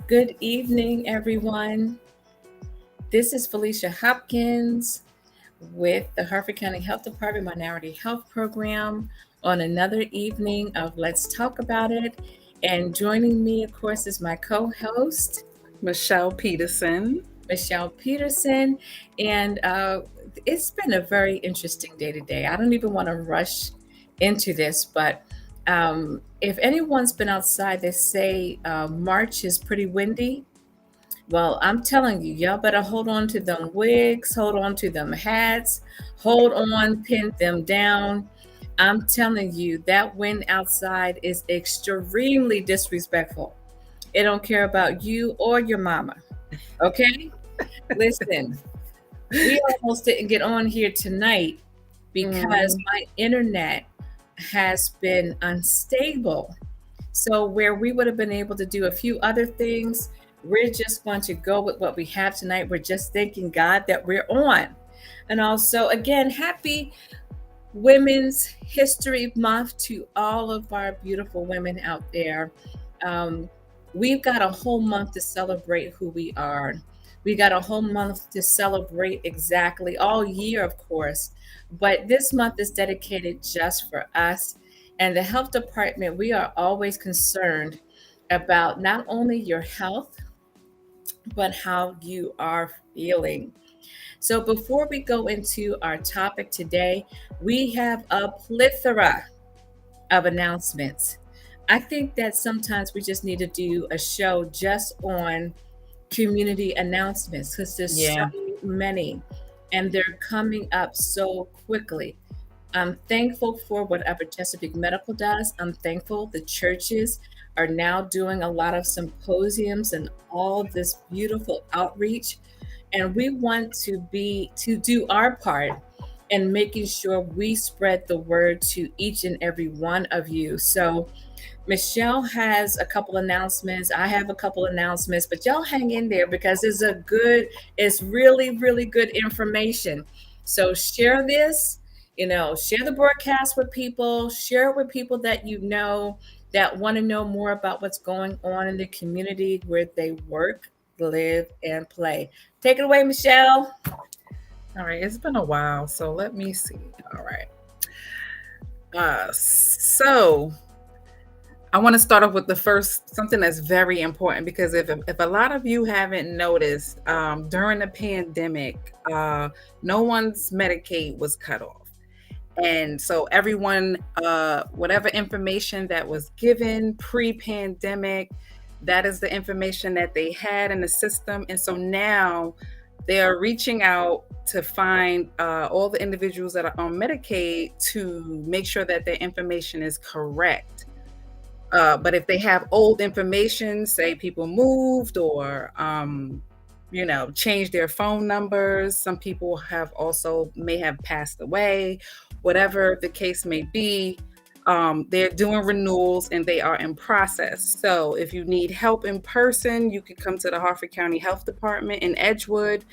Good evening, everyone. This is Felicia Hopkins with the Harford County Health Department Minority Health Program on another evening of Let's Talk About It. And joining me, of course, is my co host, Michelle Peterson. Michelle Peterson. And it's been a very interesting day today. I don't even want to rush into this, but if anyone's been outside, they say March is pretty windy. Well, I'm telling you, y'all better hold on to them wigs, hold on to them hats, hold on, pin them down. I'm telling you, that wind outside is extremely disrespectful. It don't care about you or your mama. Okay? Listen, we almost didn't get on here tonight because my internet has been unstable. So, where we would have been able to do a few other things, we're just going to go with what we have tonight. We're just thanking God that we're on. And also, again, happy Women's History Month to all of our beautiful women out there. Um, we've got a whole month to celebrate who we are. We got a whole month to celebrate exactly all year, of course. But this month is dedicated just for us. And the health department, we are always concerned about not only your health, but how you are feeling. So before we go into our topic today, we have a plethora of announcements. I think that sometimes we just need to do a show just on community announcements because there's so many and they're coming up so quickly. I'm thankful for whatever Chesapeake Medical does. I'm thankful the churches are now doing a lot of symposiums and all this beautiful outreach. And we want to do our part in making sure we spread the word to each and every one of you. So Michelle has a couple announcements. I have a couple announcements, but y'all hang in there because it's really, really good information. So share this, share the broadcast with people, share it with people that you know that want to know more about what's going on in the community where they work, live, and play. Take it away, Michelle. All right, it's been a while, so let me see. All right. So I want to start off with the first something that's very important because if a lot of you haven't noticed, during the pandemic, no one's Medicaid was cut off. And so everyone, whatever information that was given pre-pandemic, that is the information that they had in the system. And so now they are reaching out to find all the individuals that are on Medicaid to make sure that their information is correct. But if they have old information, say people moved or changed their phone numbers, some people may have passed away, whatever the case may be, they're doing renewals and they are in process. So if you need help in person, you can come to the Harford County Health Department in Edgewood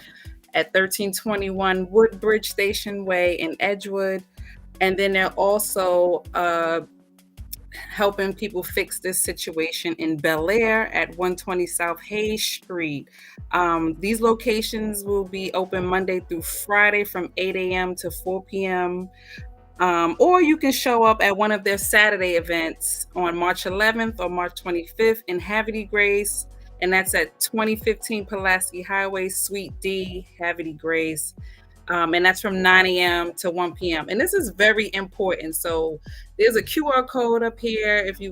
at 1321 Woodbridge Station Way in Edgewood. And then they're also helping people fix this situation in Bel Air at 120 South Hayes Street. These locations will be open Monday through Friday from 8 a.m. to 4 p.m. Or you can show up at one of their Saturday events on March 11th or March 25th in Havre de Grace, and that's at 2015 Pulaski Highway, Suite D, Havre de Grace. And that's from 9 a.m. to 1 p.m. And this is very important. So there's a QR code up here if you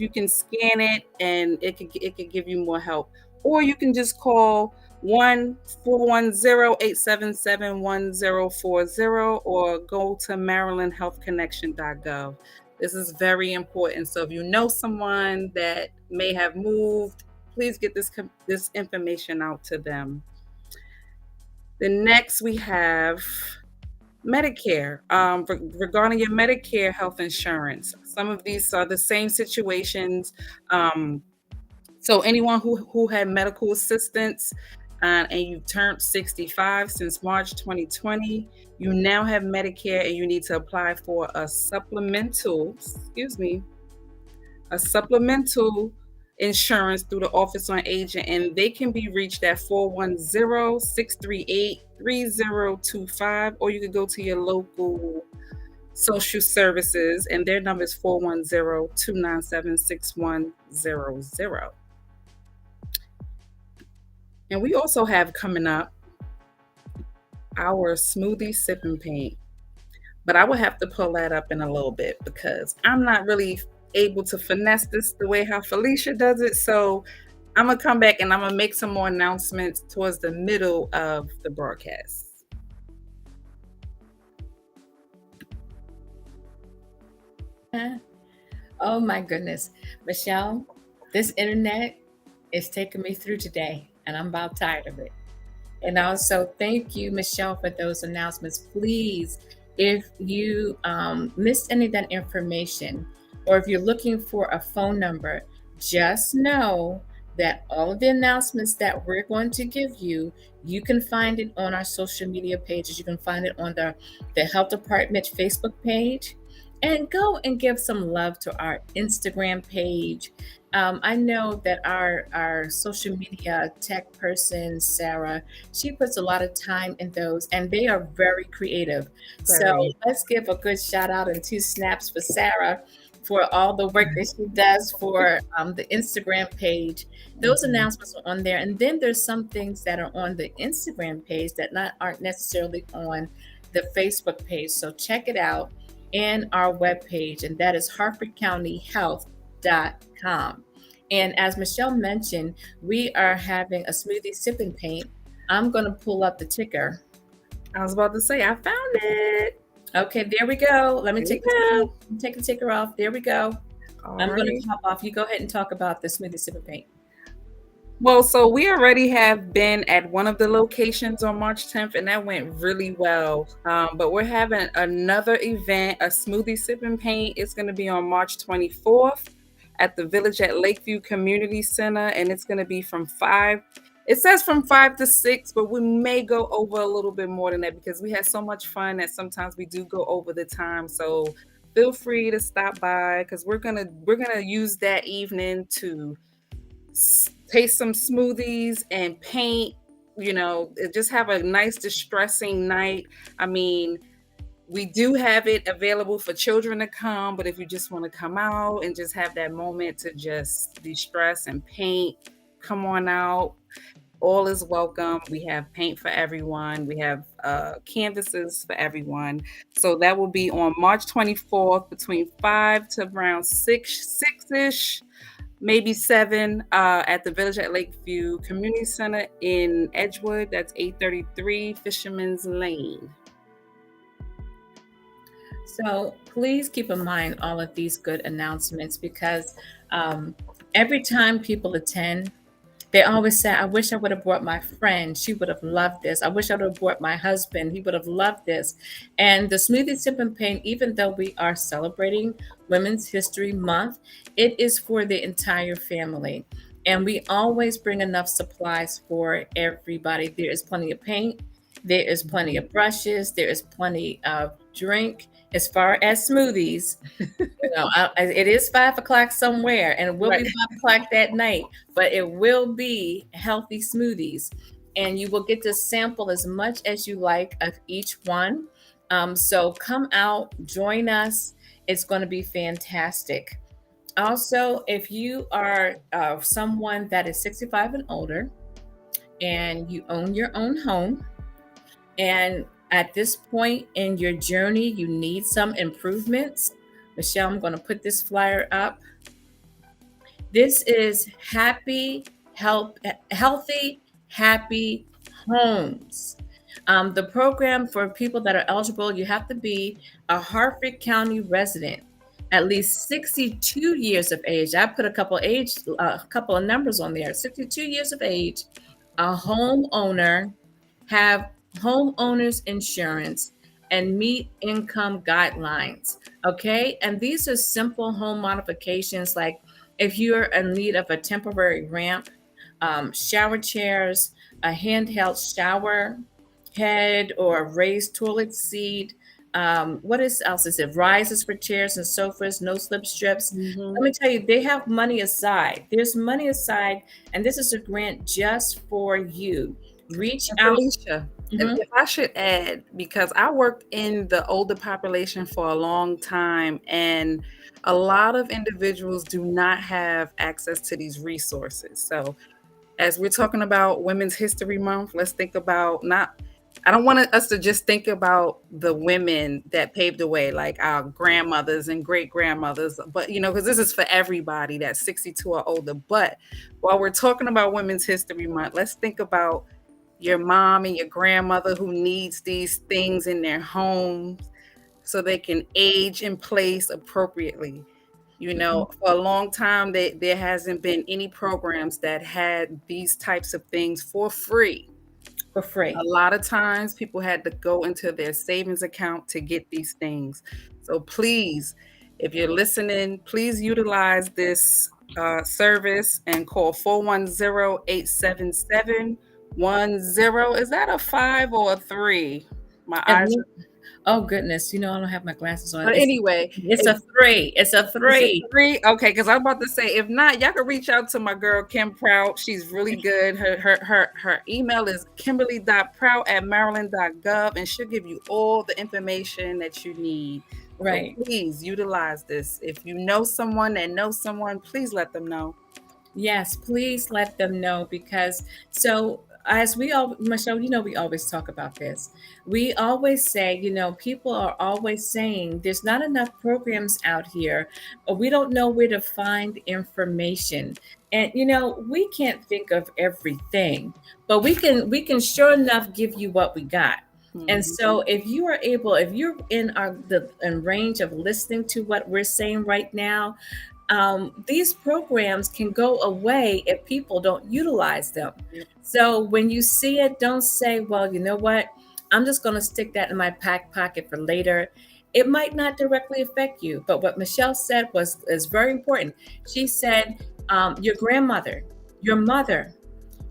can scan it, and it could give you more help. Or you can just call 1-410-877-1040 or go to marylandhealthconnection.gov. This is very important. So if you know someone that may have moved, please get this information out to them. The next we have Medicare. Regarding your Medicare health insurance, some of these are the same situations. So anyone who had medical assistance and you turned 65 since March 2020, you now have Medicare and you need to apply for a supplemental insurance through the Office on Aging, and they can be reached at 410-638-3025, or you could go to your local social services, and their number is 410-297-6100. And we also have coming up our smoothie sipping paint. But I will have to pull that up in a little bit because I'm not really able to finesse this the way how Felicia does it. So I'm going to come back and I'm going to make some more announcements towards the middle of the broadcast. Oh my goodness. Michelle, this internet is taking me through today, and I'm about tired of it. And also, thank you, Michelle, for those announcements. Please, if you missed any of that information, or if you're looking for a phone number, just know that all of the announcements that we're going to give you, you can find it on our social media pages. You can find it on the Health Department Facebook page. And go and give some love to our Instagram page. I know that our social media tech person, Sarah, she puts a lot of time in those, and they are very creative. So Very. let's give a good shout out and 2 snaps for Sarah for all the work that she does for the Instagram page. Those announcements are on there, and then there's some things that are on the Instagram page that aren't necessarily on the Facebook page. So check it out and our webpage, and that is harfordcountyhealth.com. And as Michelle mentioned, we are having a smoothie sipping paint. I'm going to pull up the ticker. I was about to say, I found it. Okay, there we go. Let me take the ticker off. There we go. I'm going to pop off. You go ahead and talk about the smoothie sipping paint. Well, so we already have been at one of the locations on March 10th, and that went really well. But we're having another event, a smoothie sipping paint. It's going to be on March 24th at the Village at Lakeview Community Center, and it's going to be from 5. It says from 5 to 6, but we may go over a little bit more than that because we had so much fun that sometimes we do go over the time. So feel free to stop by because we're gonna use that evening to taste some smoothies and paint, just have a nice distressing night. I mean, we do have it available for children to come, but if you just want to come out and just have that moment to just de-stress and paint, come on out. All is welcome. We have paint for everyone. We have canvases for everyone. So that will be on March 24th between 5 to around 6-ish. Maybe 7 at the Village at Lakeview Community Center in Edgewood. That's 833 Fisherman's Lane. So please keep in mind all of these good announcements because every time people attend, they always say, I wish I would have brought my friend. She would have loved this. I wish I would have brought my husband. He would have loved this. And the Smoothie Sipping Paint, even though we are celebrating Women's History Month, it is for the entire family. And we always bring enough supplies for everybody. There is plenty of paint. There is plenty of brushes. There is plenty of drink. As far as smoothies, it is 5 o'clock somewhere, and it will be 5 o'clock that night, but it will be healthy smoothies, and you will get to sample as much as you like of each one. So come out, join us. It's going to be fantastic. Also, if you are someone that is 65 and older, and you own your own home, and at this point in your journey, you need some improvements. Michelle, I'm going to put this flyer up. This is Healthy, Happy Homes. The program for people that are eligible, you have to be a Harford County resident, at least 62 years of age. I put a couple of numbers on there. 62 years of age, a homeowner, have homeowners insurance, and meet income guidelines. Okay. And these are simple home modifications, like if you're in need of a temporary ramp, shower chairs, a handheld shower head, or a raised toilet seat, What is else is it? Rises for chairs and sofas, no slip strips. Mhm. Let me tell you, they have money aside. There's money aside, and this is a grant just for you. Reach And out. Felicia, Mhm. if I should add, because I worked in the older population for a long time, and a lot of individuals do not have access to these resources. So, as we're talking about Women's History Month, let's think about not, I don't want us to just think about the women that paved the way, like our grandmothers and great grandmothers, but because this is for everybody that's 62 or older. But while we're talking about Women's History Month, let's think about your mom and your grandmother who needs these things in their homes so they can age in place appropriately. Mhm. For a long time, there hasn't been any programs that had these types of things for free. For A free. lot of times people had to go into their savings account to get these things. So please, if you're listening, please utilize this service and call 410-877-10. Is that a 5 or a 3? My It eyes. look Oh goodness, I don't have my glasses on. But anyway, It's a 3. It's a is it 3. 3? Okay, because I'm about to say, if not, y'all can reach out to my girl Kim Prout. She's really good. Her email is kimberly.prout@maryland.gov, and she'll give you all the information that you need. So Right. please utilize this. If you know someone that knows someone, please let them know. Yes, please let them know because so as we all, Michelle, we always talk about this. We always say, people are always saying there's not enough programs out here, or we don't know where to find information. And we can't think of everything, but we can sure enough give you what we got. And Mhm. so if you're in the in range of listening to what we're saying right now, these programs can go away if people don't utilize them. Yep. So when you see it, don't say, well, you know what? I'm just going to stick that in my back pocket for later. It might not directly affect you, but what Michelle said is very important. She said, your grandmother, your mother,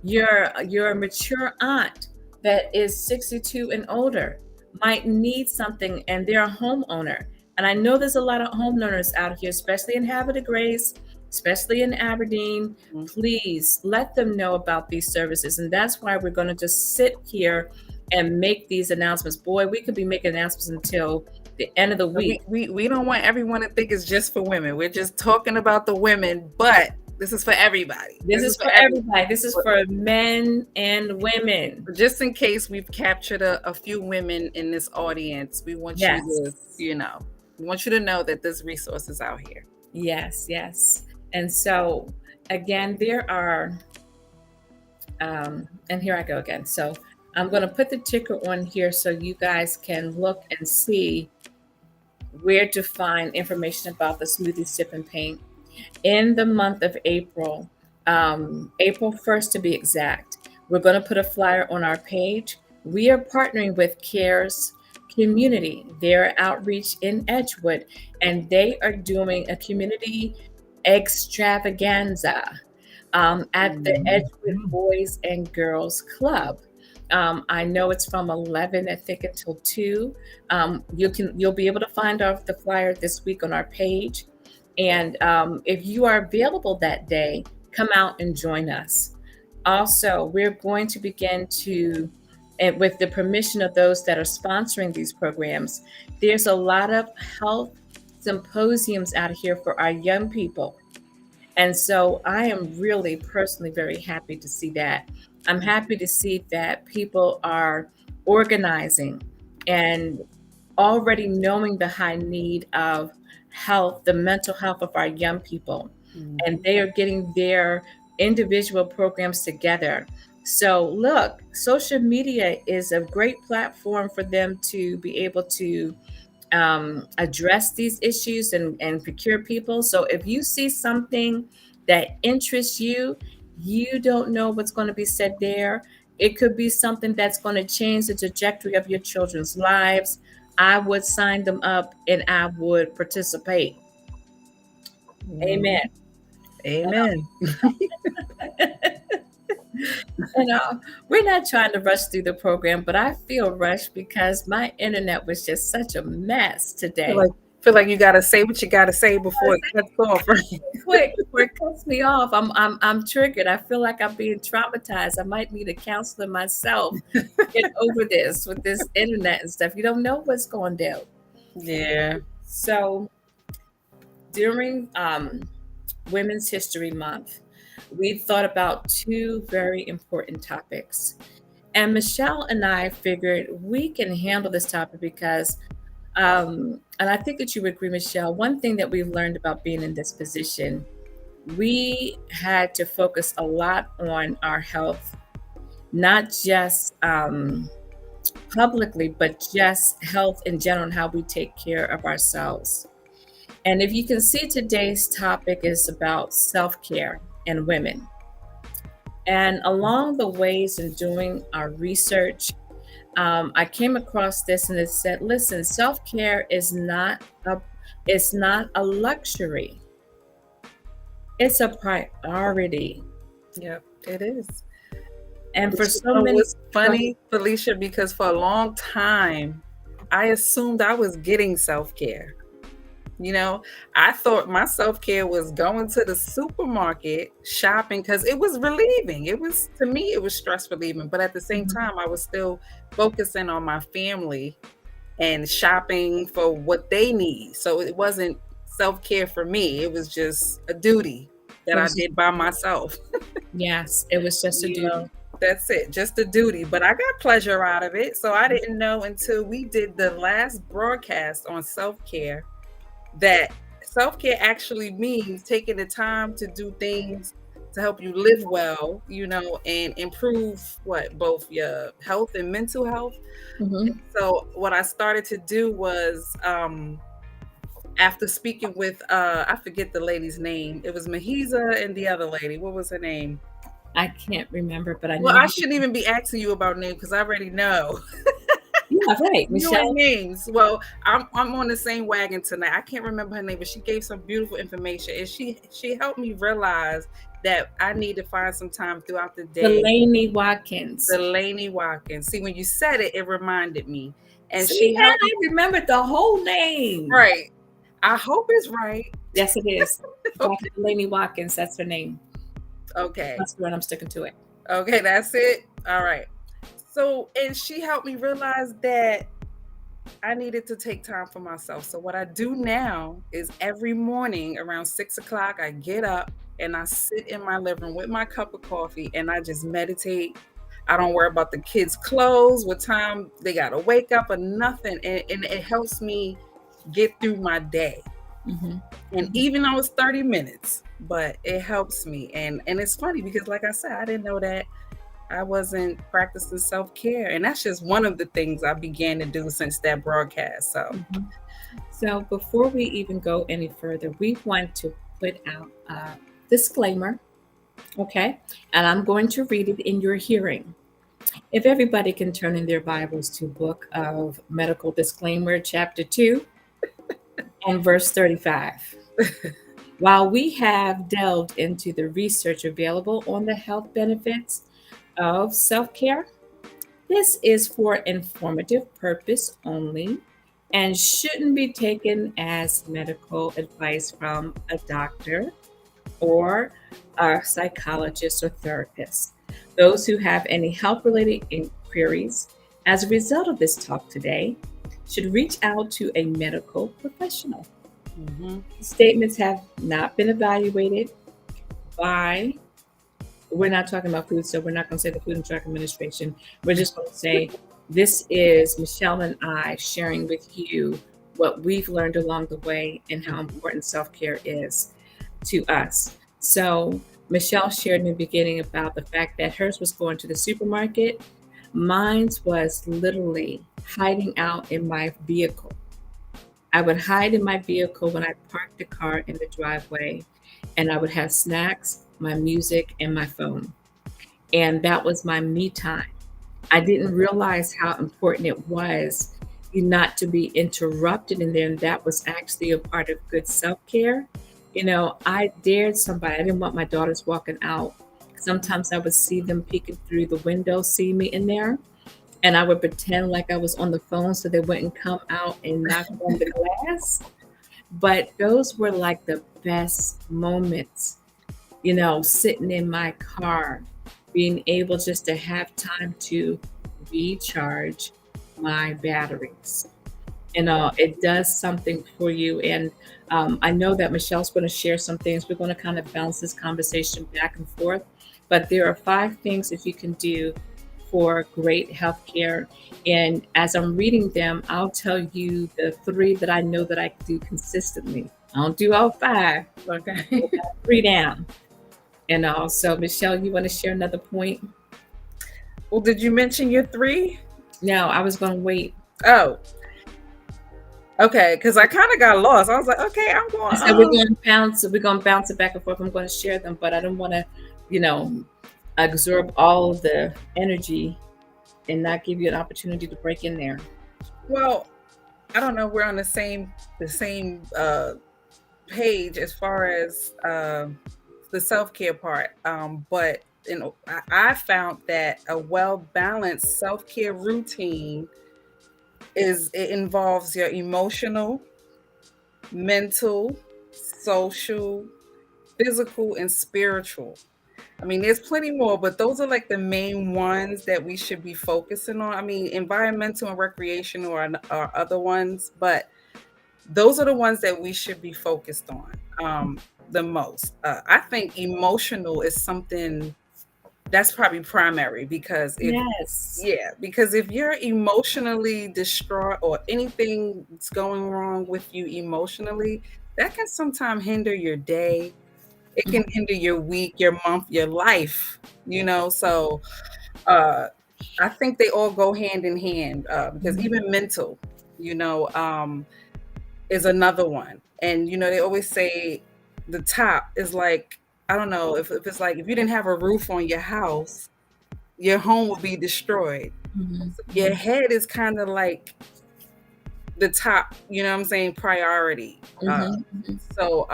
your mature aunt that is 62 and older might need something, and they're a homeowner. And I know there's a lot of homeowners out here, especially in Havre de Grace, especially in Aberdeen. Mhm. Please let them know about these services. And that's why we're going to just sit here and make these announcements. Boy, we could be making announcements until the end of the We, week. we we don't want everyone to think it's just for women. We're just talking about the women, but this is for everybody. This This is is for for everyone. everybody. This is for men and women. Just in case we've captured a few women in this audience, we want you to, Yes. we want you to know that this resource is out here. Yes, yes. And so, again, there are, and here I go again. So, I'm going to put the ticker on here so you guys can look and see where to find information about the Smoothie Sip and Paint in the month of April, April 1st to be exact. We're going to put a flyer on our page. We are partnering with CARES Community, their outreach in Edgewood, and they are doing a community extravaganza at the Edgewood Boys and Girls Club. I know it's from 11, I think, until 2. You'll be able to find out the flyer this week on our page. And if you are available that day, come out and join us. Also, we're going to begin to, and with the permission of those that are sponsoring these programs, there's a lot of health symposiums out here for our young people. And so I am really personally very happy to see that. I'm happy to see that people are organizing and already knowing the high need of health, the mental health of our young people, and Mhm. they are getting their individual programs together. So, look, social media is a great platform for them to be able to address these issues and procure people. So, if you see something that interests you, you don't know what's going to be said there. It could be something that's going to change the trajectory of your children's lives. I would sign them up and I would participate. Amen. Mhm. Amen. You know, we're not trying to rush through the program, but I feel rushed because my internet was just such a mess Feel today. like feel like you gotta say what you gotta say before it cuts off, right? Quick before it cuts me off. I'm triggered. I feel like I'm being traumatized. I might need a counselor myself. Get over this with this internet and stuff. You don't know what's going down. Yeah. So during Women's History Month, we thought about two very important topics. And Michelle and I figured we can handle this topic because, and I think that you would agree, Michelle, one thing that we've learned about being in this position, we had to focus a lot on our health, not just publicly, but just health in general and how we take care of ourselves. And if you can see, today's topic is about self care and women. And along the ways in doing our research, I came across this and it said, "Listen, self care is not a it's not a luxury; it's a priority." Yep, it is. And But for you so know many, what's funny, Felicia, because for a long time, I assumed I was getting self-care. You know, I thought my self-care was going to the supermarket, shopping, because it was relieving. It was, to me, it was stress relieving. But at the same Mhm. time, I was still focusing on my family and shopping for what they need. So it wasn't self-care for me. It was just a duty that It I was just did by myself. yes, it was just a You duty. know, that's it, just a duty. But I got pleasure out of it. So I didn't know until we did the last broadcast on self-care that self-care actually means taking the time to do things to help you live well, and improve both your health and mental health. Mhm. So what I started to do was, after speaking with, I forget the lady's name. It was Mahiza and the other lady. What was her name? I can't remember, but I Well, know I who. shouldn't even be asking you about names because I already know. Yeah, right, Knowing Michelle. names. Well, I'm on the same wagon tonight. I can't remember her name, but she gave some beautiful information, and she helped me realize that I need to find some time throughout the day. Delaney Watkins. Delaney Watkins. See, when you said it, it reminded me, and See, she and helped me. I remembered the whole name. Right. I hope it's right. Yes, it is. Dr. Okay. Delaney Watkins, that's her name. Okay. That's the one I'm sticking to it. Okay. That's it. All right. So, and she helped me realize that I needed to take time for myself. So what I do now is every morning around 6 o'clock, I get up and I sit in my living room with my cup of coffee and I just meditate. I don't worry about the kids' clothes, what time they gotta wake up or nothing. And it helps me get through my day. Mhm. And Mhm. even though it's 30 minutes, but it helps me. And it's funny because like I said, I didn't know that I wasn't practicing self-care. And that's just one of the things I began to do since that broadcast. So, Mhm. So before we even go any further, we want to put out a disclaimer, okay? And I'm going to read it in your hearing. If everybody can turn in their Bibles to Book of Medical Disclaimer, Chapter 2 and verse 35. While we have delved into the research available on the health benefits of self care, this is for informative purpose only and shouldn't be taken as medical advice from a doctor or a psychologist or therapist. Those who have any health related inquiries as a result of this talk today should reach out to a medical professional. mhm. Statements have not been evaluated by, we're not talking about food, so we're not going to say the Food and Drug Administration. We're just going to say this is Michelle and I sharing with you what we've learned along the way and how important self care is to us. So, Michelle shared in the beginning about the fact that hers was going to the supermarket. Mine's was literally hiding out in my vehicle. I would hide in my vehicle when I parked the car in the driveway, and I would have snacks, my music, and my phone. And that was my me time. I didn't realize how important it was not to be interrupted in there. And that was actually a part of good self care. I dared somebody, I didn't want my daughters walking out Sometimes I would see them peeking through the window, see me in there, and I would pretend like I was on the phone so they wouldn't come out and knock on the glass. But those were like the best moments, sitting in my car, being able just to have time to recharge my batteries. It does something for you. And I know that Michelle's going to share some things. We're going to kind of bounce this conversation back and forth. But there are 5 things that you can do for great healthcare. And as I'm reading them, I'll tell you the 3 that I know that I do consistently. I don't do all 5, Okay. 3 down. And also, Michelle, you want to share another point? Well, did you mention your 3? No, I was going to wait. Oh, okay, because I kind of got lost. I was like, okay, I'm going. I said we're going to bounce it back and forth. I'm going to share them, but I don't want to, you know, absorb all of the energy and not give you an opportunity to break in there. Well, I don't know. We're on the same page as far as the self care part. But I found that a well balanced self care routine it involves your emotional, mental, social, physical, and spiritual. I mean, there's plenty more, but those are like the main ones that we should be focusing on. I mean, environmental and recreational are other ones, but those are the ones that we should be focused on the most. I think emotional is something that's probably primary because Yes. if you're emotionally distraught or anything's going wrong with you emotionally, that can sometimes hinder your day. It can hinder your week, your month, your life, So uh, I think they all go hand in hand because Mhm. even mental, you know, um, is another one. And, they always say the top is like, I don't know if it's like if you didn't have a roof on your house, your home will be destroyed. Mhm. Your Mhm. head is kind of like the top, what I'm saying, priority. Mhm. Mhm. So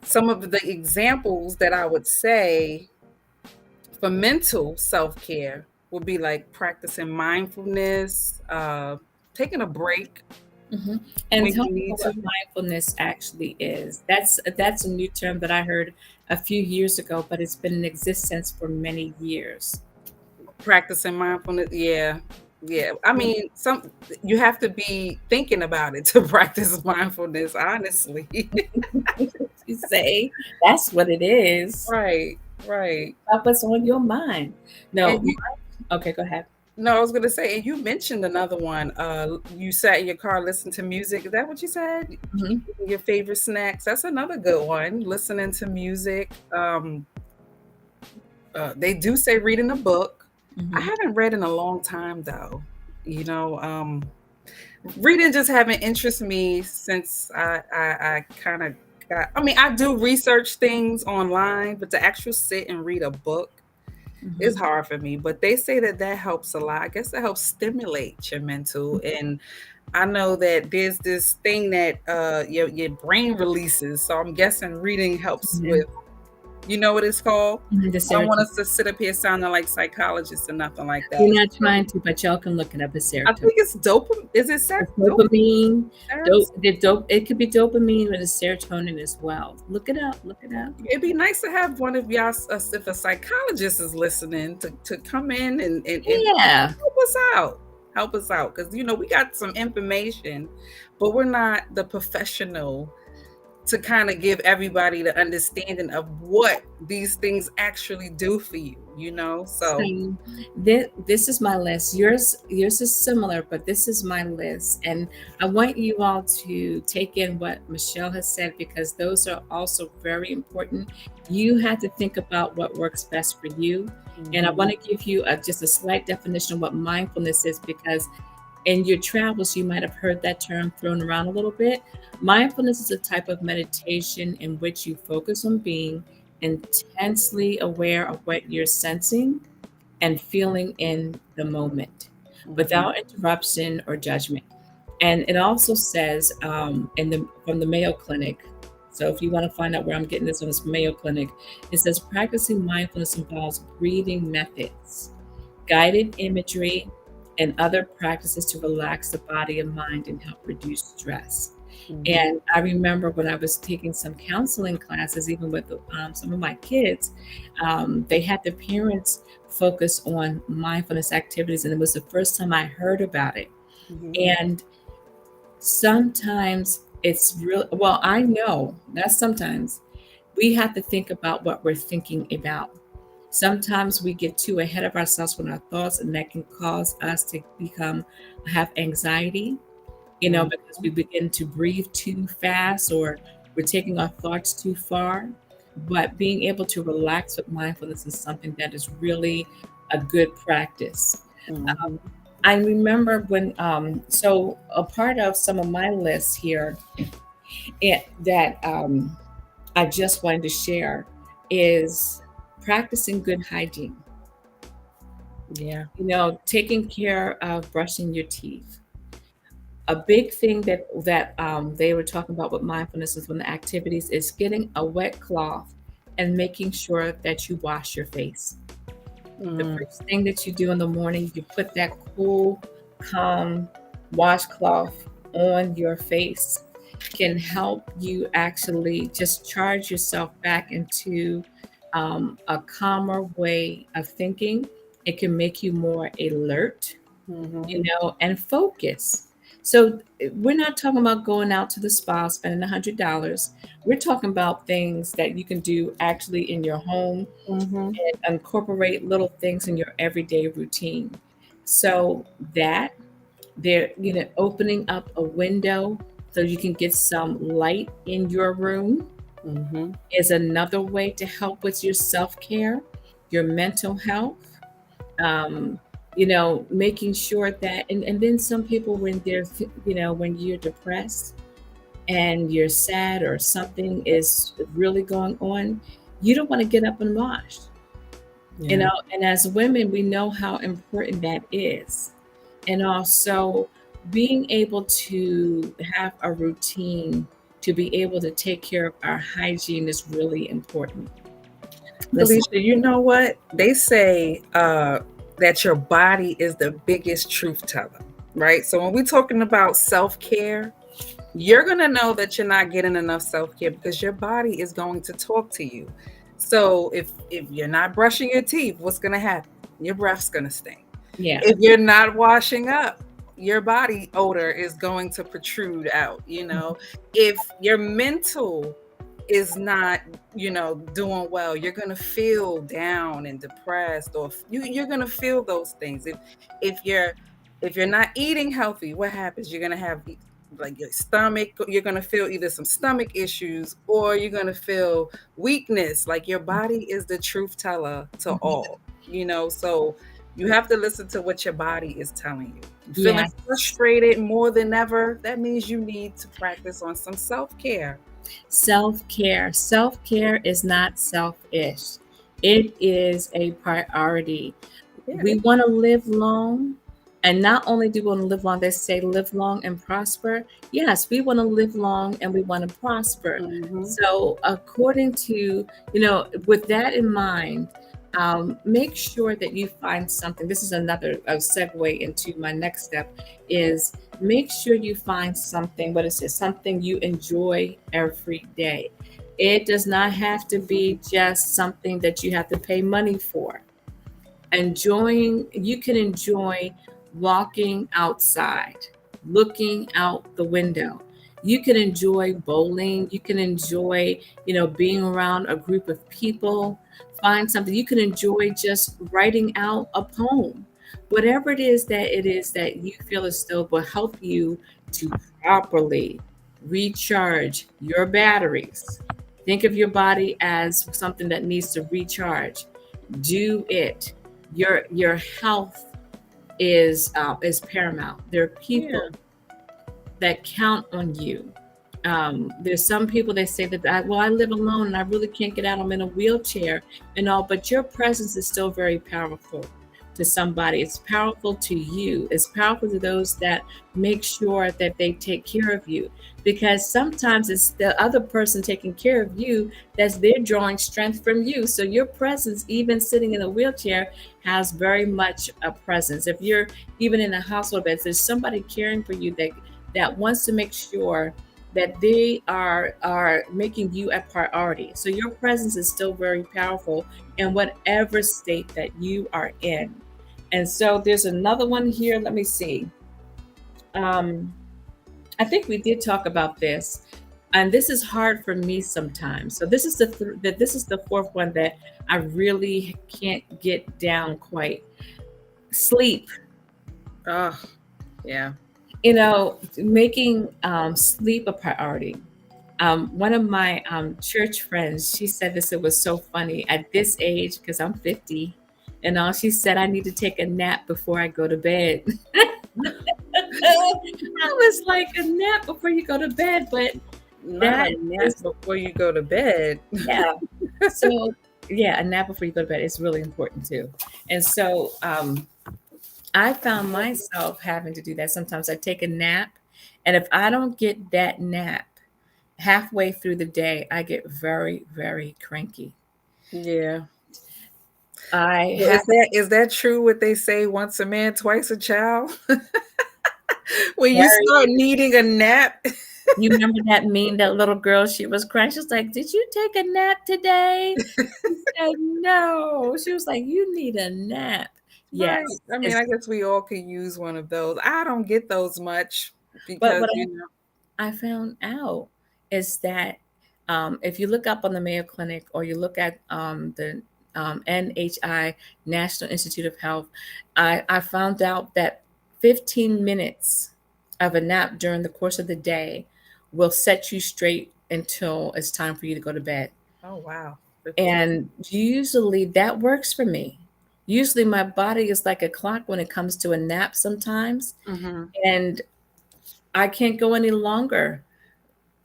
some of the examples that I would say for mental self-care would be like practicing mindfulness, taking a break Mhm. And when tell you need people what to, mindfulness actually is. That's a new term that I heard a few years ago, but it's been in existence for many years. practicing mindfulness. Yeah. Yeah. I mean, you have to be thinking about it to practice mindfulness, honestly. You say that's what it is. Right. Right. Stop what's on your mind. And No, you okay, go ahead. No, I was gonna say, and you mentioned another one. You sat in your car, listened to music. Is that what you said? Mhm. Your favorite snacks. That's another good one. Listening to music. They do say reading a book. I Mhm. haven't read in a long time though. You know, reading just haven't interested me since I kind of got. I mean, I do research things online, but to actually sit and read a book is Mhm. hard for me. But they say that helps a lot. I guess that helps stimulate your mental. And I know that there's this thing that your brain releases. So I'm guessing reading helps Mhm. with. You know what it's called? Mhm. The I don't want serotonin. us to sit up here sounding like psychologists or nothing like that. We're not trying to, but y'all can look it up. The I serotonin. think it's dopamine. Is it It's dopamine? dopamine. It could be dopamine, but it's serotonin as well. Look it up. Look it up. It'd be nice to have one of y'all, if a psychologist is listening, to come in and Yeah. help us out. Help us out. Because, we got some information, but we're not the professional to kind of give everybody the understanding of what these things actually do for you. So, So this is my list. Yours is similar, but this is my list, and I want you all to take in what Michelle has said because those are also very important. You have to think about what works best for you, and I want mhm, to give you just a slight definition of what mindfulness is because in your travels you might have heard that term thrown around a little bit. Mindfulness is a type of meditation in which you focus on being intensely aware of what you're sensing and feeling in the moment mhm, without interruption or judgment. And it also says from the Mayo Clinic So if you want to find out where I'm getting this on, this Mayo Clinic, it says practicing mindfulness involves breathing methods, guided imagery, and other practices to relax the body and mind and help reduce stress. Mhm. And I remember when I was taking some counseling classes, even with some of my kids, they had the parents focus on mindfulness activities, and it was the first time I heard about it. Mhm. And sometimes it's real. Well, I know that sometimes we have to think about what we're thinking about. Sometimes we get too ahead of ourselves with our thoughts, and that can cause us to have anxiety, Mhm. because we begin to breathe too fast or we're taking our thoughts too far. But being able to relax with mindfulness is something that is really a good practice. Mhm. I remember so a part of some of my lists here that I just wanted to share is practicing good hygiene. Yeah. Taking care of brushing your teeth. A big thing that they were talking about with mindfulness is one of the activities is getting a wet cloth and making sure that you wash your face. The Mhm. first thing that you do in the morning, you put that cool, calm washcloth on your face can help you actually just charge yourself back into a calmer way of thinking. It can make you more alert, Mhm. and focus. So we're not talking about going out to the spa, spending $100. We're talking about things that you can do actually in your home Mhm. and incorporate little things in your everyday routine. So that opening up a window so you can get some light in your room Mhm. is another way to help with your self care, your mental health. Making sure that, and then some people when when you're depressed and you're sad or something is really going on, you don't want to get up and wash. Yeah. And as women, we know how important that is. And also being able to have a routine to be able to take care of our hygiene is really important. Listen, Felicia, you know what? They say that your body is the biggest truth teller, right? So when we're talking about self care, you're going to know that you're not getting enough self care because your body is going to talk to you. So if you're not brushing your teeth, what's going to happen? Your breath's going to stink. yeah, If you're not washing up, your body odor is going to protrude out, you know. If your mental is not, doing well, you're going to feel down and depressed, or you're going to feel those things. If you're not eating healthy, what happens? You're going to have like your stomach, you're going to feel either some stomach issues or you're going to feel weakness. Like your body is the truth teller to all, so you have to listen to what your body is telling you. You're feeling yes. frustrated more than ever. That means you need to practice on some self care. Self care. Self care is not selfish, it is a priority. Yeah. We want to live long. And not only do we want to live long, they say live long and prosper. Yes, we want to live long and we want to prosper. Hmm. So, according to, with that in mind, make sure that you find something. This is another segue into my next step is make sure you find something, what is it, something you enjoy every day. It does not have to be just something that you have to pay money for. You can enjoy walking outside, looking out the window. You can enjoy bowling. You can enjoy, being around a group of people. Find something. You can enjoy just writing out a poem. Whatever it is that you feel as though will help you to properly recharge your batteries. Think of your body as something that needs to recharge. Do it. Your health is paramount. There are Yeah. people that count on you. There's some people that say that I live alone and I really can't get out. I'm in a wheelchair and all, but your presence is still very powerful. to somebody. It's powerful to you. It's powerful to those that make sure that they take care of you, because sometimes it's the other person taking care of you that's they're drawing strength from you. So your presence, even sitting in a wheelchair, has very much a presence. If you're even in a household bed, there's somebody caring for you that wants to make sure that they are making you a priority. So your presence is still very powerful in whatever state that you are in. And so there's another one here. Let me see. Um, I think we did talk about this, and this is hard for me sometimes. So this is this is the fourth one that I really can't get down quite. Sleep. Oh, yeah. Making sleep a priority. One of my church friends, she said this. It was so funny at this age, because I'm 50, and all she said, I need to take a nap before I go to bed. I was like, a nap before you go to bed, but Not a that nap is, before you go to bed. yeah. So yeah, a nap before you go to bed is really important too. And so I found myself having to do that. Sometimes I take a nap, and if I don't get that nap halfway through the day, I get very, very cranky. Yeah. I Well, have is that true what they say, once a man, twice a child? When you start very, needing a nap. you remember that meme, that little girl, she was crying. She was like, "Did you take a nap today?" She said, "No." She was like, "You need a nap." Right. Yes. I mean, I guess we all could use one of those. I don't get those much But because, what I found out is that if you look up on the Mayo Clinic, or you look at the NHI, National Institute of Health, I found out that 15 minutes of a nap during the course of the day will set you straight until it's time for you to go to bed. oh, wow. 15. And usually that works for me. Usually my body is like a clock when it comes to a nap sometimes, Mhm. and I can't go any longer.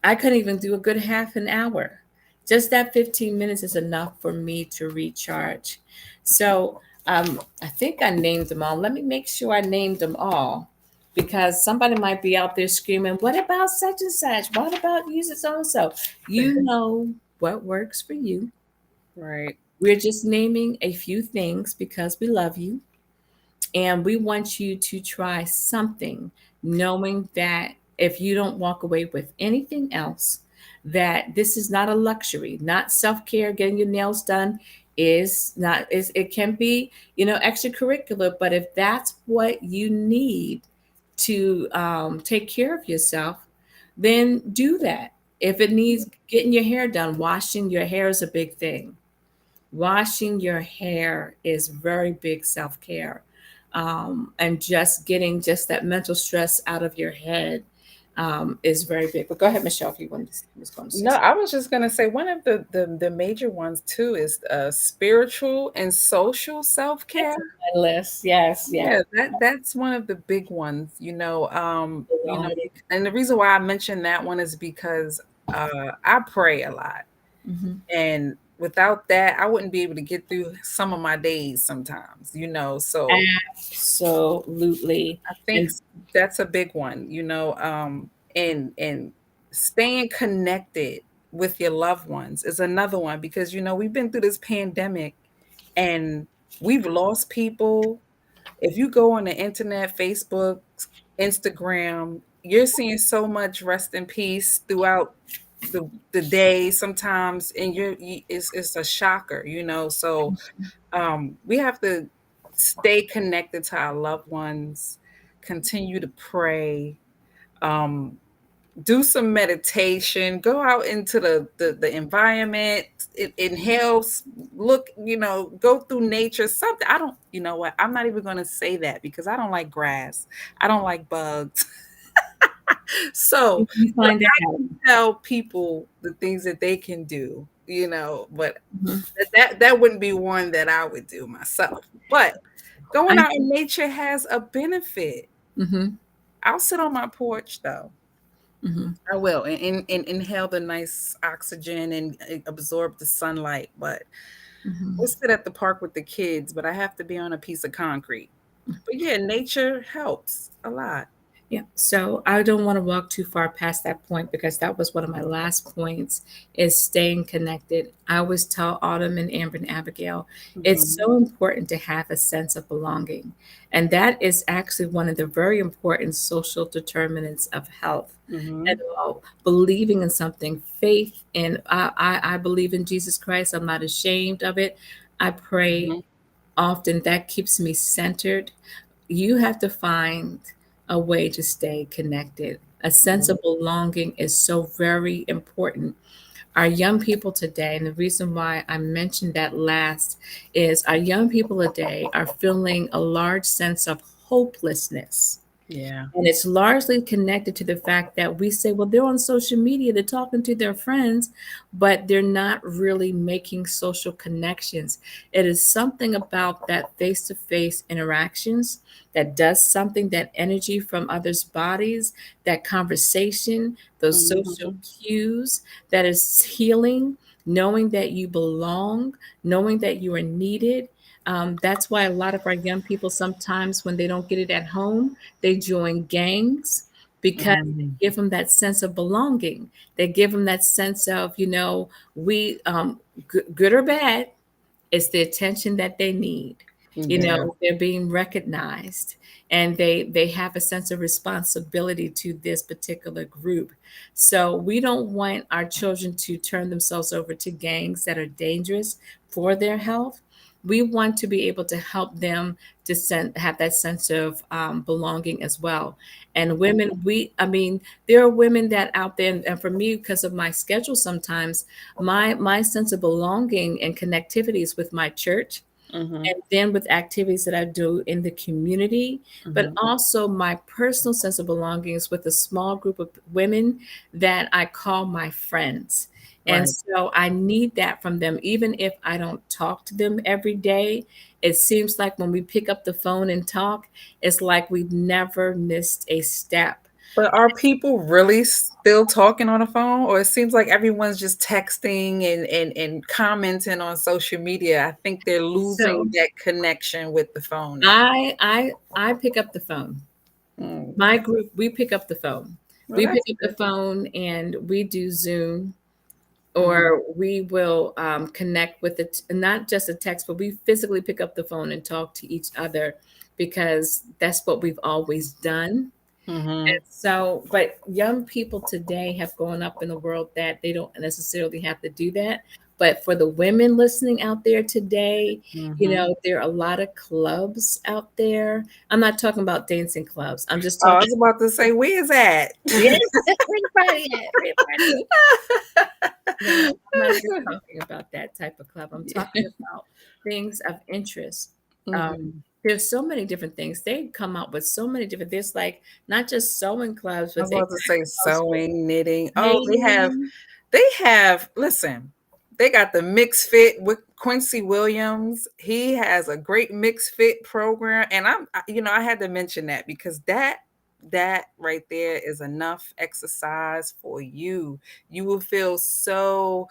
I couldn't even do a good half an hour. Just that 15 minutes is enough for me to recharge. So I think I named them all. Let me make sure I named them all, because somebody might be out there screaming, "What about such and such? What about using so and so?" You know what works for you. Right. We're just naming a few things because we love you, and we want you to try something, knowing that if you don't walk away with anything else, that this is not a luxury. Not self-care, getting your nails done is not is it can be, extracurricular, but if that's what you need to take care of yourself, then do that. If it needs getting your hair done, washing your hair is a big thing. Washing your hair is very big self-care, and just getting just that mental stress out of your head is very big. But go ahead, Michelle, if you was going to say No, something. I was just gonna say one of the major ones too is spiritual and social self-care. That's on my list. Yes, yes. Yeah, that's one of the big ones, and the reason why I mentioned that one is because I pray a lot. Hmm. And without that, I wouldn't be able to get through some of my days sometimes. So Absolutely. I think And that's a big one, and staying connected with your loved ones is another one because we've been through this pandemic and we've lost people. If you go on the internet, Facebook, Instagram, you're seeing so much rest in peace throughout the day sometimes, and it's a shocker. So we have to stay connected to our loved ones, continue to pray, um, do some meditation, go out into the environment, inhale, look, go through nature, something. I don't, you know what? I'm not even going to say that because I don't like grass. I don't like bugs. So you but find I out. can tell people the things that they can do, but Mhm. that wouldn't be one that I would do myself. But going I out in nature has a benefit. hmm I'll sit on my porch though. hmm I will and inhale the nice oxygen and absorb the sunlight. But Mhm. We'll sit at the park with the kids, but I have to be on a piece of concrete. But yeah, nature helps a lot. Yeah, so I don't want to walk too far past that point because that was one of my last points is staying connected. I always tell Autumn and Amber and Abigail, it's Mhm, so important to have a sense of belonging. And that is actually one of the very important social determinants of health. And mhm, believing in something, faith in, I believe in Jesus Christ. I'm not ashamed of it. I pray mhm, often that keeps me centered. You have to find a way to stay connected. A sense mhm, of belonging is so very important. Our young people today, and the reason why I mentioned that last is our young people today are feeling a large sense of hopelessness. yeah, And it's largely connected to the fact that we say, well, they're on social media, they're talking to their friends, but they're not really making social connections. It is something about that face to face interactions that does something, that energy from others' bodies, that conversation, those social mhm, cues that is healing, knowing that you belong, knowing that you are needed. That's why a lot of our young people sometimes, when they don't get it at home, they join gangs because they mhm, give them that sense of belonging. They give them that sense of, we, good or bad, it's the attention that they need. yeah, They're being recognized and they have a sense of responsibility to this particular group. So we don't want our children to turn themselves over to gangs that are dangerous for their health. We want to be able to help them to have that sense of belonging as well. And mhm, women, I mean, there are women that out there, and for me, because of my schedule, sometimes my sense of belonging and connectivity is with my church mhm, and then with activities that I do in the community, but mhm, also my personal sense of belonging is with a small group of women that I call my friends. And right. so I need that from them, even if I don't talk to them every day. It seems like when we pick up the phone and talk, it's like we've never missed a step. But are people really still talking on the phone, or it seems like everyone's just texting and commenting on social media? I think they're losing So that connection with the phone now. I pick up the phone. Mm, My group, we pick up the phone. well, We pick that's up the good. phone and we do Zoom, Mhm, or we will connect with it, not just a text, but we physically pick up the phone and talk to each other because that's what we've always done. mhm, And so, but young people today have grown up in a world that they don't necessarily have to do that. But for the women listening out there today, mhm. there are a lot of clubs out there. I'm not talking about dancing clubs. I'm just Oh, I talking. was about to say, where's that? Yes, where the party at? Where the party? No, I'm not just talking about that type of club. I'm talking about things of interest. Um, Mhm. there's so many different things. They come up with so many different. There's like not just sewing clubs, I but was they about to say have also sewing, knitting. Oh, dating. listen, they got the mix fit with Quincy Williams. He has a great mix fit program. And I had to mention that because that right there is enough exercise for you. You will feel so,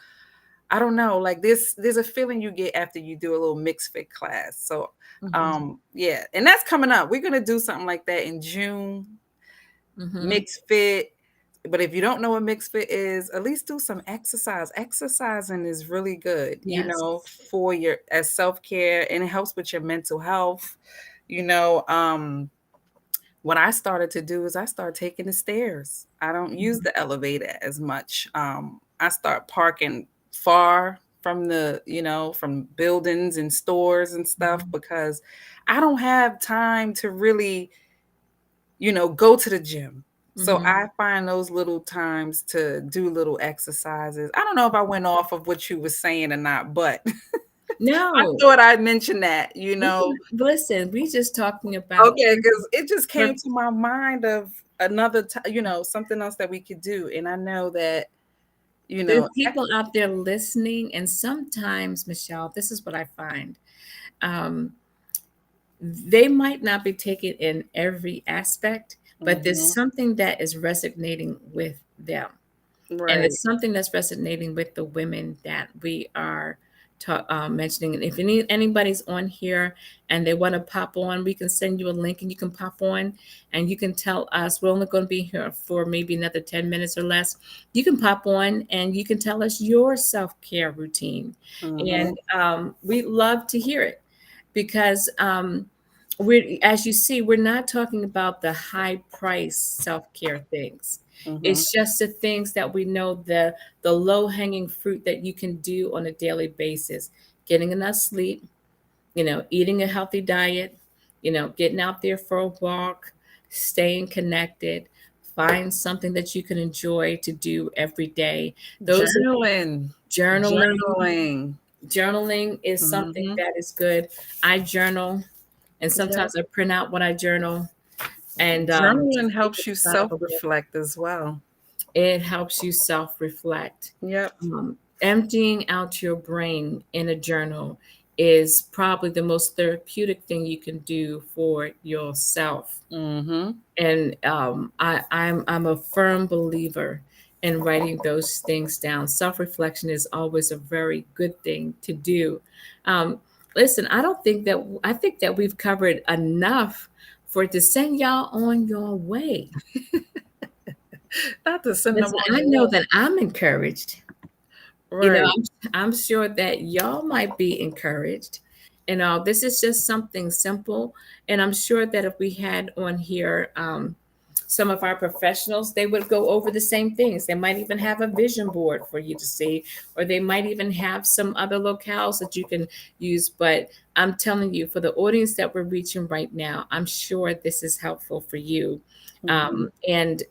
I don't know, like this, there's a feeling you get after you do a little mix fit class. So Mhm, yeah, and that's coming up. We're gonna do something like that in June. mhm. Mixed fit. But if you don't know what mixed fit is, at least do some exercise. Exercising is really good, Yes. for your as self-care, and it helps with your mental health. You know, what I started to do is I start taking the stairs. I don't use Mhm, the elevator as much. I start parking far from from buildings and stores and stuff mhm, because I don't have time to really go to the gym. So mhm. I find those little times to do little exercises. I don't know if I went off of what you were saying or not, but I No, thought I'd mention that. listen, we just talking about Okay, because it just came for to my mind of another something else that we could do. And I know that, you there's know, people out there listening, and sometimes, Michelle, this is what I find. Um, they might not be taken in every aspect, but there's mhm, something that is resonating with them. And right. it's something that's resonating with the women that we are mentioning. And if anybody's on here and they want to pop on, we can send you a link and you can pop on and you can tell us. We're only going to be here for maybe another 10 minutes or less. You can pop on and you can tell us your self-care routine. Mhm. And we'd love to hear it because we're, as you see, we're not talking about the high price self-care things. Mhm. It's just the things that we know, the low hanging fruit that you can do on a daily basis. Getting enough sleep, eating a healthy diet, getting out there for a walk, staying connected, find something that you can enjoy to do every day. Those are Journaling. journaling. Journaling. Journaling is something Mhm. that is good. I journal, and Yep. sometimes I print out what I journal, and Journaling just keep it helps you inside of a book. self-reflect as well. It helps you self-reflect. Yep. Emptying out your brain in a journal is probably the most therapeutic thing you can do for yourself. Mhm. And I'm a firm believer in writing those things down. Self-reflection is always a very good thing to do. Um, Listen, I think that we've covered enough for it to send y'all on your way. Not to send them Listen, on I the know way. that I'm encouraged. Right. I'm sure that y'all might be encouraged. This is just something simple. And I'm sure that if we had on here some of our professionals, they would go over the same things. They might even have a vision board for you to see, or they might even have some other locales that you can use. But I'm telling you, for the audience that we're reaching right now, I'm sure this is helpful for you. Mhm. And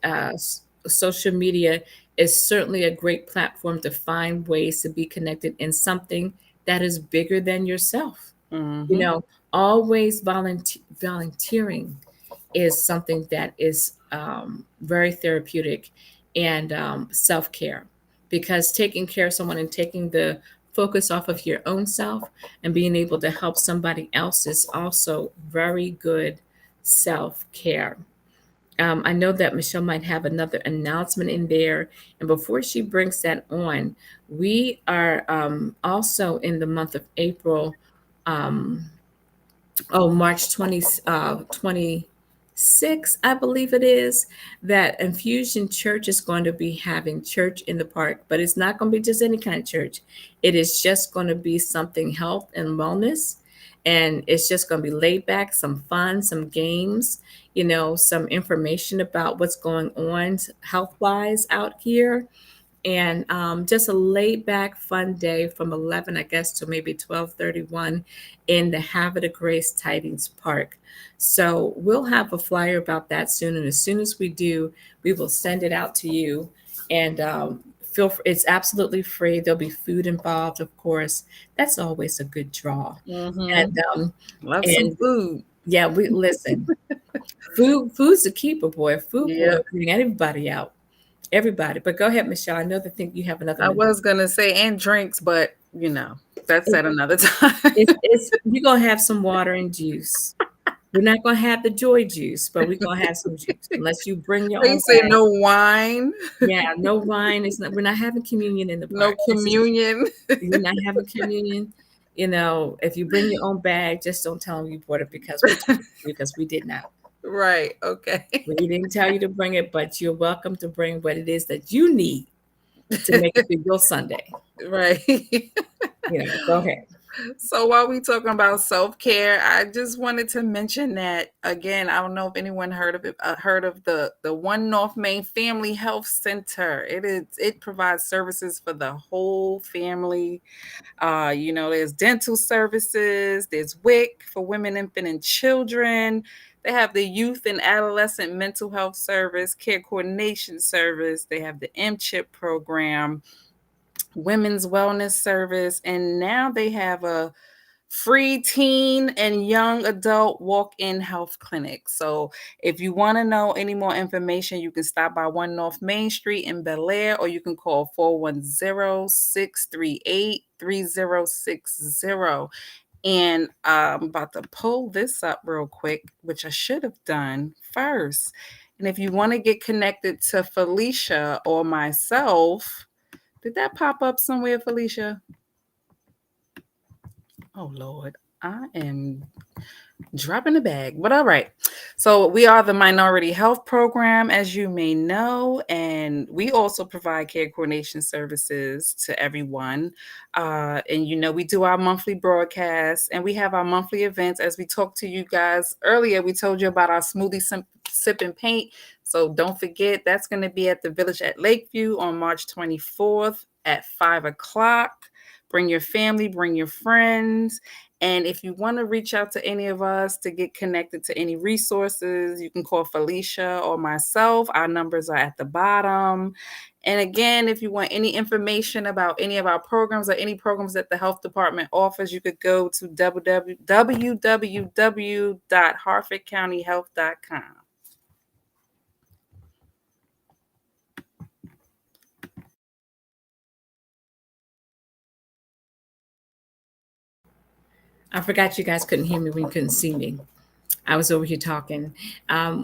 Social media is certainly a great platform to find ways to be connected in something that is bigger than yourself. You Mhm. know, always volunteering is something that is very therapeutic and self care, because taking care of someone and taking the focus off of your own self and being able to help somebody else is also very good self care. I know that Michelle might have another announcement in there. And before she brings that on, we are also in the month of April. Um, March 26, I believe it is, that Infusion Church is going to be having church in the park, but it's not going to be just any kind of church. It is just going to be something health and wellness. And it's just going to be laid back, some fun, some games, some information about what's going on health wise out here, and just a laid back fun day from 11, I guess, to maybe 12:31 in the Havre de Grace Tidings Park. So we'll have a flyer about that soon, and as soon as we do, we will send it out to you. And it's absolutely free. There'll be food involved, of course. That's always a good draw. Mhm. And Love some and food. yeah, we listen. Food's a keeper, boy. Food Yep. will bring everybody out. Everybody. But go ahead, Michelle. I know that think you have another I one. was gonna say and drinks, but, that's at another time. It's you're gonna have some water and juice. We're not gonna have the joy juice, but we're gonna have some juice unless you bring your They own say bag. no wine, Yeah, no wine. It's not. We're not having communion in the no park. This is communion. We're not having communion. If you bring your own bag, just don't tell them you bought it because we told you, because we did not. Right, okay. We didn't tell you to bring it, but you're welcome to bring what it is that you need to make it through your Sunday. Right. Go ahead. So while we talking about self-care, I just wanted to mention that again. I don't know if anyone heard of it. Heard of the One North Main Family Health Center. It provides services for the whole family. There's dental services. There's WIC for women, infant, and children. They have the youth and adolescent mental health service, care coordination service. They have the MCHIP program, women's wellness service, and now they have a free teen and young adult walk-in health clinic. So if you want to know any more information, you can stop by 1 North Main Street in Bel Air, or you can call 410-638-3060. And I'm about to pull this up real quick, which I should have done first. And if you want to get connected to Felicia or myself, did that pop up somewhere, Felicia? Oh Lord, I am dropping the bag, but all right. So we are the Minority Health Program, as you may know, and we also provide care coordination services to everyone. And we do our monthly broadcasts and we have our monthly events. As we talked to you guys earlier, we told you about our smoothie sip and paint. So don't forget, that's going to be at the Village at Lakeview on March 24th at 5 o'clock. Bring your family, bring your friends. And if you want to reach out to any of us to get connected to any resources, you can call Felicia or myself. Our numbers are at the bottom. And again, if you want any information about any of our programs or any programs that the health department offers, you could go to www.harfordcountyhealth.com. I forgot you guys couldn't hear me when you couldn't see me. I was over here talking.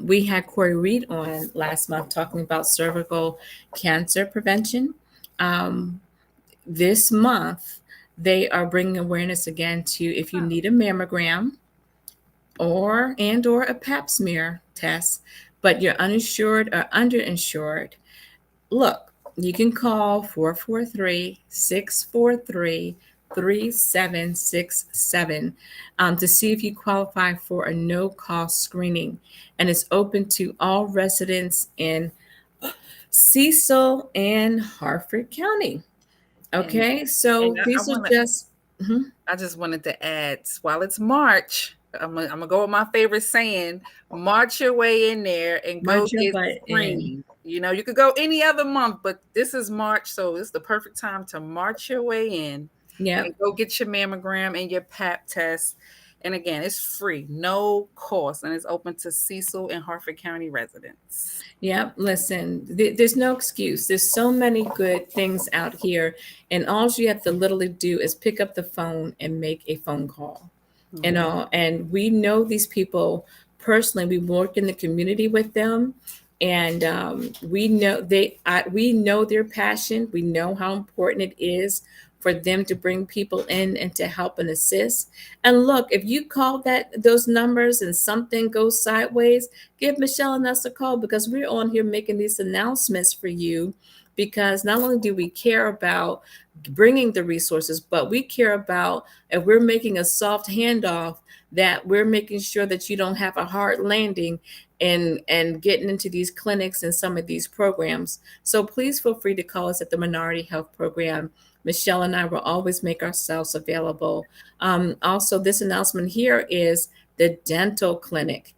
We had Corey Reed on last month talking about cervical cancer prevention. Um, this month, they are bringing awareness again to if you need a mammogram or a pap smear test, but you're uninsured or underinsured. Look, you can call 443-643-3767 to see if you qualify for a no-cost screening. And it's open to all residents in Cecil and Harford County. And, Okay, so and I these are want to just mhm, I just wanted to add, while it's March, I'm gonna go with my favorite saying: march your way in there and go march your get butt in. screened. You could go any other month, but this is March, so it's the perfect time to march your way in and Yep. go get your mammogram and your pap test. And again, it's free, no cost, and it's open to Cecil and Harford County residents. Yep. Listen, there's no excuse. There's so many good things out here, and all you have to literally do is pick up the phone and make a phone call. Mhm. And we know these people personally. We work in the community with them, and we know their passion. We know how important it is for them to bring people in and to help and assist. And look, if you call those numbers and something goes sideways, give Michelle and us a call because we're on here making these announcements for you. Because not only do we care about bringing the resources, but we care about if we're making a soft handoff, that we're making sure that you don't have a hard landing and getting into these clinics and some of these programs. So please feel free to call us at the Minority Health Program. Michelle and I will always make ourselves available. Also, this announcement here is the dental clinic.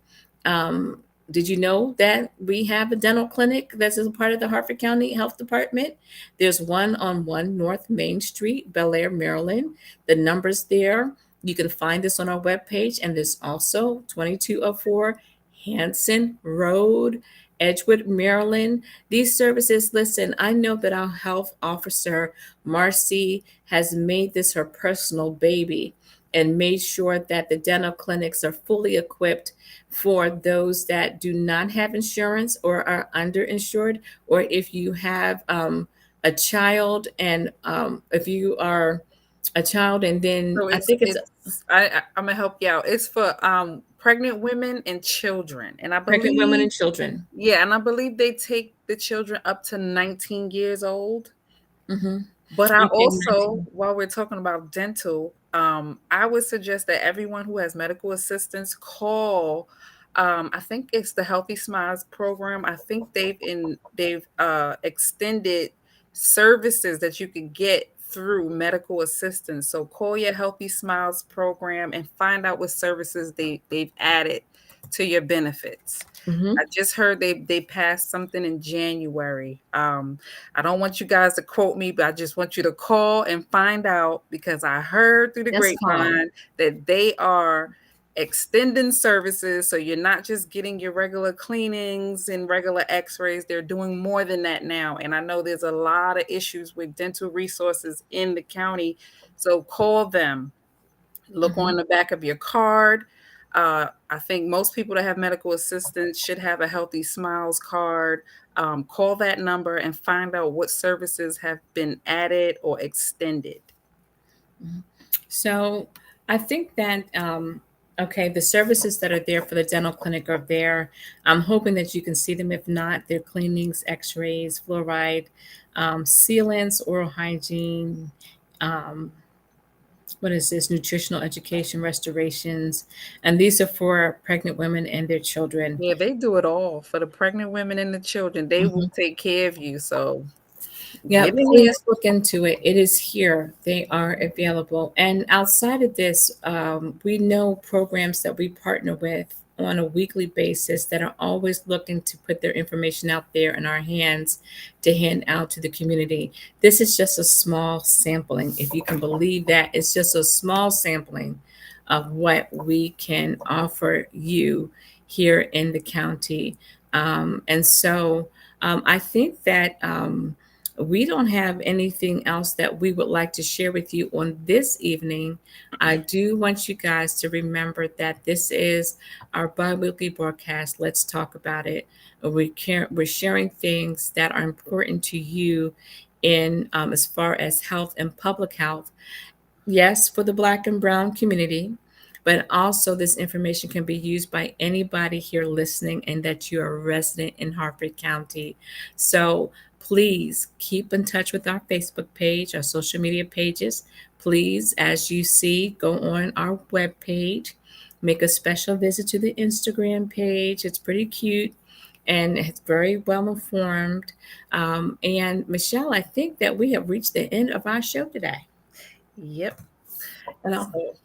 Um, did you know that we have a dental clinic that's a part of the Harford County Health Department? There's one on 1 North Main Street, Bel Air, Maryland. The number's there. You can find this on our webpage, and there's also 2204 Hanson Road, Edgewood, Maryland. These services, listen, I know that our health officer, Marcy, has made this her personal baby and made sure that the dental clinics are fully equipped for those that do not have insurance or are underinsured, or if you have a child and if you are a child and then So I think it's I'm gonna help you out. It's for pregnant women and children, and I pregnant women believe and children. yeah, and I believe they take the children up to 19 years old. Hmm. But I You take also, 19. while we're talking about dental, I would suggest that everyone who has medical assistance call. I think it's the Healthy Smiles program. I think they've extended services that you could get through medical assistance. So call your Healthy Smiles program and find out what services they've added to your benefits. Hmm. I just heard they passed something in January. I don't want you guys to quote me, but I just want you to call and find out because I heard through the Just call. grapevine that they are extending services. So you're not just getting your regular cleanings and regular x-rays. They're doing more than that now. And I know there's a lot of issues with dental resources in the county. So call them. Look Hmm. on the back of your card. I think most people that have medical assistance should have a Healthy Smiles card. Call that number and find out what services have been added or extended. So I think that, okay, the services that are there for the dental clinic are there. I'm hoping that you can see them. If not, they're cleanings, x-rays, fluoride, sealants, oral hygiene, um, what is this? Nutritional education, restorations. And these are for pregnant women and their children. Yeah, they do it all for the pregnant women and the children. They will Mhm. take care of you. So Yeah, get in there. please look into it. It is here. They are available. And outside of this, we know programs that we partner with on a weekly basis that are always looking to put their information out there in our hands to hand out to the community. This is just a small sampling. If you can believe that, it's just a small sampling of what we can offer you here in the county. I think that. We don't have anything else that we would like to share with you on this evening. I do want you guys to remember that this is our bi-weekly broadcast. Let's talk about it. We're sharing things that are important to you in as far as health and public health. Yes, for the Black and Brown community, but also this information can be used by anybody here listening and that you're a resident in Harford County. So please keep in touch with our Facebook page, our social media pages. Please, as you see, go on our web page, make a special visit to the Instagram page. It's pretty cute and it's very well informed. And Michelle, I think that we have reached the end of our show today. Yep. Hello. So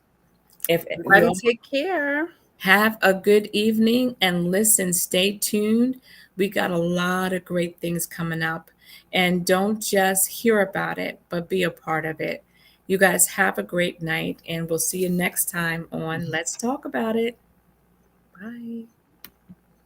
If you everybody all take care. have a good evening and listen, stay tuned. We got a lot of great things coming up. And don't just hear about it, but be a part of it. You guys have a great night, and we'll see you next time on Let's Talk About It. Bye.